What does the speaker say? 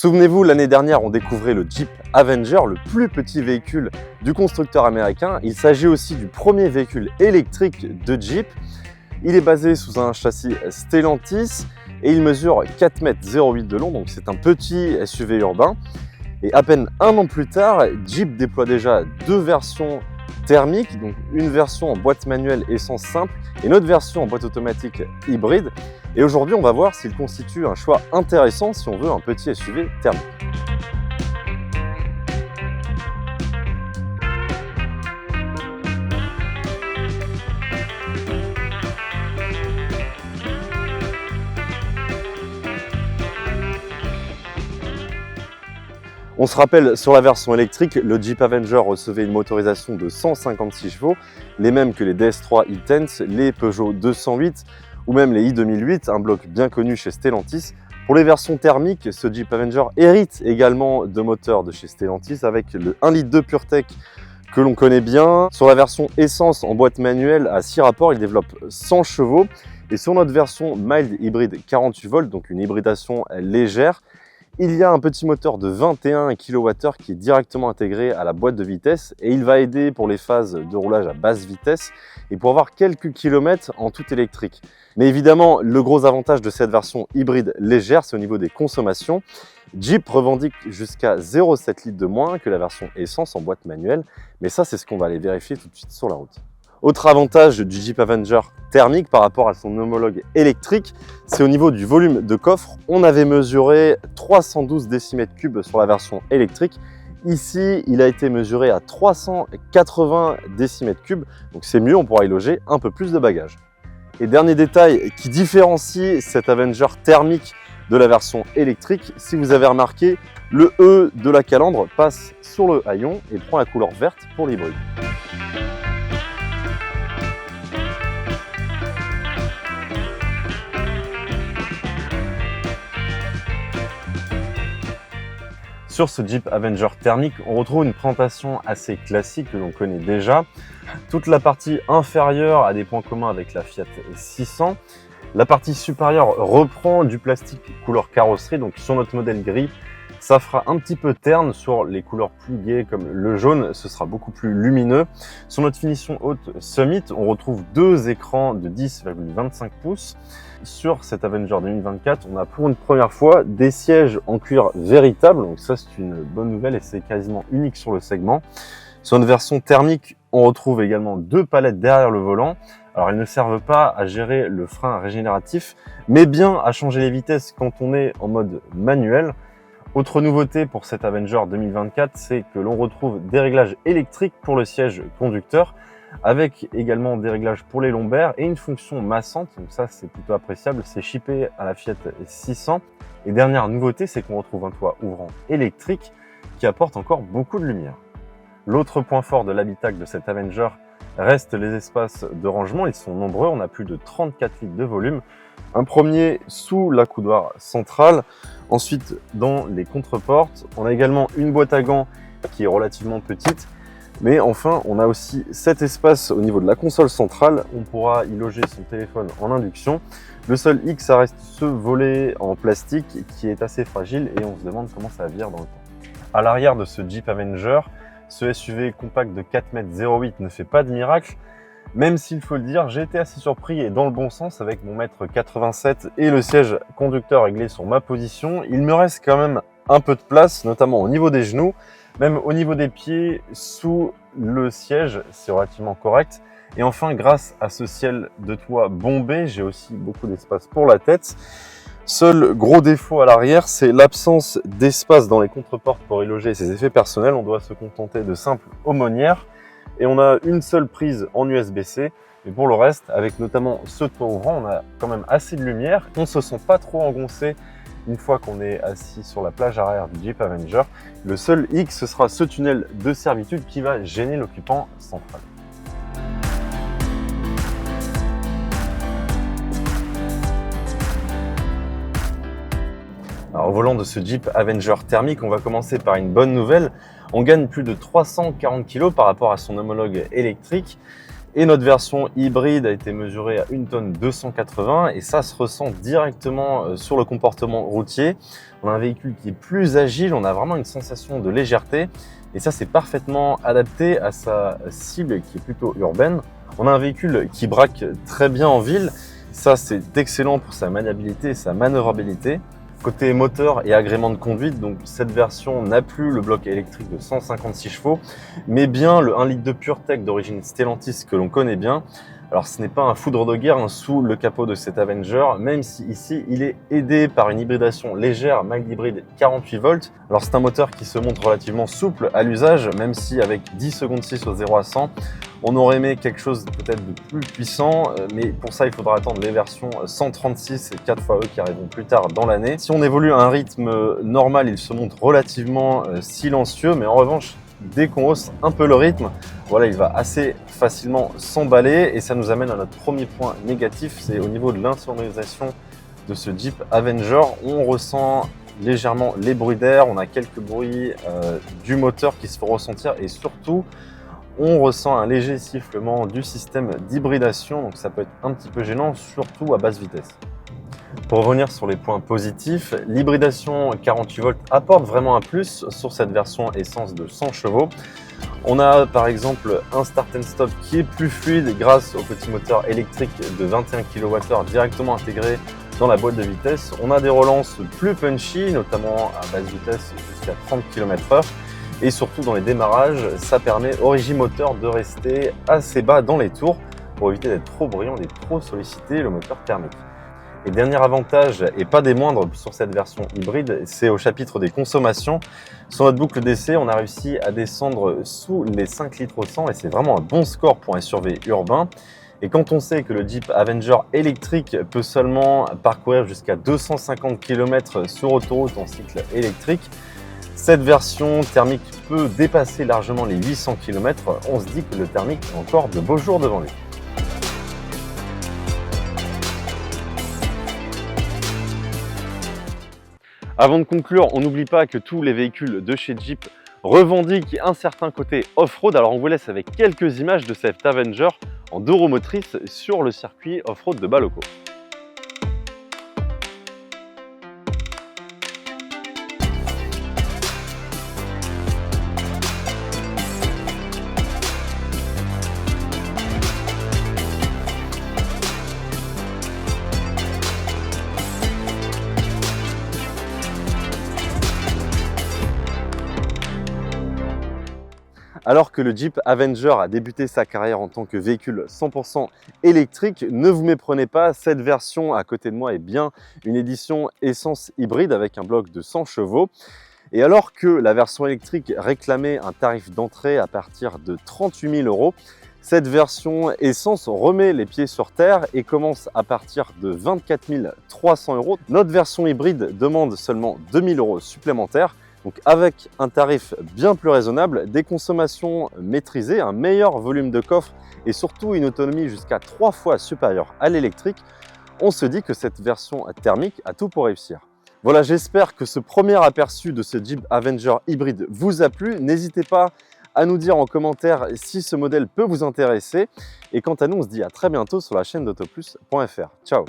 Souvenez-vous, l'année dernière, on découvrait le Jeep Avenger, le plus petit véhicule du constructeur américain. Il s'agit aussi du premier véhicule électrique de Jeep. Il est basé sous un châssis Stellantis et il mesure 4,08 m de long, donc c'est un petit SUV urbain. Et à peine un an plus tard, Jeep déploie déjà deux versions thermiques, donc une version en boîte manuelle essence simple et une autre version en boîte automatique hybride. Et aujourd'hui, on va voir s'il constitue un choix intéressant si on veut un petit SUV thermique. On se rappelle, sur la version électrique, le Jeep Avenger recevait une motorisation de 156 chevaux, les mêmes que les DS3 e-Tense, les Peugeot 208 ou même les i2008, un bloc bien connu chez Stellantis. Pour les versions thermiques, ce Jeep Avenger hérite également de moteurs de chez Stellantis avec le 1,2 litre PureTech que l'on connaît bien. Sur la version essence en boîte manuelle à 6 rapports, il développe 100 chevaux. Et sur notre version mild hybride 48 volts, donc une hybridation légère, il y a un petit moteur de 21 kWh qui est directement intégré à la boîte de vitesse et il va aider pour les phases de roulage à basse vitesse et pour avoir quelques kilomètres en tout électrique. Mais évidemment, le gros avantage de cette version hybride légère, c'est au niveau des consommations. Jeep revendique jusqu'à 0,7 litres de moins que la version essence en boîte manuelle, mais ça, c'est ce qu'on va aller vérifier tout de suite sur la route. Autre avantage du Jeep Avenger thermique par rapport à son homologue électrique, c'est au niveau du volume de coffre. On avait mesuré 312 décimètres cubes sur la version électrique. Ici, il a été mesuré à 380 décimètres cubes, donc c'est mieux, on pourra y loger un peu plus de bagages. Et dernier détail qui différencie cet Avenger thermique de la version électrique, si vous avez remarqué, le E de la calandre passe sur le haillon et prend la couleur verte pour l'hybride. Sur ce Jeep Avenger thermique, on retrouve une présentation assez classique que l'on connaît déjà. Toute la partie inférieure a des points communs avec la Fiat 600. La partie supérieure reprend du plastique couleur carrosserie, donc sur notre modèle gris, ça fera un petit peu terne. Sur les couleurs plus gaies comme le jaune, ce sera beaucoup plus lumineux. Sur notre finition haute Summit, on retrouve deux écrans de 10,25 pouces. Sur cet Avenger 2024, on a pour une première fois des sièges en cuir véritable, donc ça c'est une bonne nouvelle et c'est quasiment unique sur le segment. Sur une version thermique, on retrouve également deux palettes derrière le volant. Alors elles ne servent pas à gérer le frein régénératif, mais bien à changer les vitesses quand on est en mode manuel. Autre nouveauté pour cet Avenger 2024, c'est que l'on retrouve des réglages électriques pour le siège conducteur, avec également des réglages pour les lombaires et une fonction massante, donc ça c'est plutôt appréciable, c'est chippé à la Fiat 600. Et dernière nouveauté, c'est qu'on retrouve un toit ouvrant électrique qui apporte encore beaucoup de lumière. L'autre point fort de l'habitacle de cet Avenger reste les espaces de rangement, ils sont nombreux, on a plus de 34 litres de volume. Un premier sous la coudoir centrale, ensuite dans les contreportes, on a également une boîte à gants qui est relativement petite. Mais enfin, on a aussi cet espace au niveau de la console centrale. On pourra y loger son téléphone en induction. Le seul hic, ça reste ce volet en plastique qui est assez fragile et on se demande comment ça va vieillir dans le temps. À l'arrière de ce Jeep Avenger, ce SUV compact de 4,08 m ne fait pas de miracle. Même s'il faut le dire, j'ai été assez surpris et dans le bon sens avec mon 1,87 m et le siège conducteur réglé sur ma position. Il me reste quand même un peu de place, notamment au niveau des genoux. Même au niveau des pieds, sous le siège, c'est relativement correct. Et enfin, grâce à ce ciel de toit bombé, j'ai aussi beaucoup d'espace pour la tête. Seul gros défaut à l'arrière, c'est l'absence d'espace dans les contreportes pour y loger ses effets personnels. On doit se contenter de simples aumônières. Et on a une seule prise en USB-C. Mais pour le reste, avec notamment ce toit ouvrant, on a quand même assez de lumière. On ne se sent pas trop engoncé une fois qu'on est assis sur la plage arrière du Jeep Avenger. Le seul hic, ce sera ce tunnel de servitude qui va gêner l'occupant central. Alors, au volant de ce Jeep Avenger thermique, on va commencer par une bonne nouvelle. On gagne plus de 340 kg par rapport à son homologue électrique. Et notre version hybride a été mesurée à 1 tonne 280 et ça se ressent directement sur le comportement routier. On a un véhicule qui est plus agile, on a vraiment une sensation de légèreté et ça c'est parfaitement adapté à sa cible qui est plutôt urbaine. On a un véhicule qui braque très bien en ville, ça c'est excellent pour sa maniabilité et sa manœuvrabilité. Côté moteur et agrément de conduite, donc cette version n'a plus le bloc électrique de 156 chevaux, mais bien le 1 litre de PureTech d'origine Stellantis que l'on connaît bien. Alors ce n'est pas un foudre de guerre sous le capot de cet Avenger, même si ici il est aidé par une hybridation légère mild hybride 48 volts. Alors c'est un moteur qui se montre relativement souple à l'usage, même si avec 10 secondes 6 au 0 à 100, on aurait aimé quelque chose peut-être de plus puissant, mais pour ça il faudra attendre les versions 136 et 4xE qui arriveront plus tard dans l'année. Si on évolue à un rythme normal, il se montre relativement silencieux, mais en revanche, dès qu'on hausse un peu le rythme, voilà, il va assez facilement s'emballer et ça nous amène à notre premier point négatif, c'est au niveau de l'insonorisation de ce Jeep Avenger. On ressent légèrement les bruits d'air, on a quelques bruits du moteur qui se font ressentir et surtout on ressent un léger sifflement du système d'hybridation, donc ça peut être un petit peu gênant, surtout à basse vitesse. Pour revenir sur les points positifs, l'hybridation 48 volts apporte vraiment un plus sur cette version essence de 100 chevaux. On a par exemple un start and stop qui est plus fluide grâce au petit moteur électrique de 21 kWh directement intégré dans la boîte de vitesse. On a des relances plus punchy, notamment à basse vitesse jusqu'à 30 km/h. Et surtout dans les démarrages, ça permet au régime moteur de rester assez bas dans les tours pour éviter d'être trop bruyant et trop solliciter le moteur thermique. Et dernier avantage, et pas des moindres sur cette version hybride, c'est au chapitre des consommations. Sur notre boucle d'essai, on a réussi à descendre sous les 5 litres au 100 et c'est vraiment un bon score pour un SUV urbain. Et quand on sait que le Jeep Avenger électrique peut seulement parcourir jusqu'à 250 km sur autoroute en cycle électrique, cette version thermique peut dépasser largement les 800 km. On se dit que le thermique a encore de beaux jours devant lui. Avant de conclure, on n'oublie pas que tous les véhicules de chez Jeep revendiquent un certain côté off-road. Alors on vous laisse avec quelques images de cet Avenger en 2 roues motrices sur le circuit off-road de Balocco. Alors que le Jeep Avenger a débuté sa carrière en tant que véhicule 100% électrique, ne vous méprenez pas, cette version à côté de moi est bien une édition essence hybride avec un bloc de 100 chevaux. Et alors que la version électrique réclamait un tarif d'entrée à partir de 38 000 €, cette version essence remet les pieds sur terre et commence à partir de 24 300 €. Notre version hybride demande seulement 2 000 € supplémentaires. Donc avec un tarif bien plus raisonnable, des consommations maîtrisées, un meilleur volume de coffre et surtout une autonomie jusqu'à 3 fois supérieure à l'électrique, on se dit que cette version thermique a tout pour réussir. Voilà, j'espère que ce premier aperçu de ce Jeep Avenger hybride vous a plu. N'hésitez pas à nous dire en commentaire si ce modèle peut vous intéresser. Et quant à nous, on se dit à très bientôt sur la chaîne d'autoplus.fr. Ciao!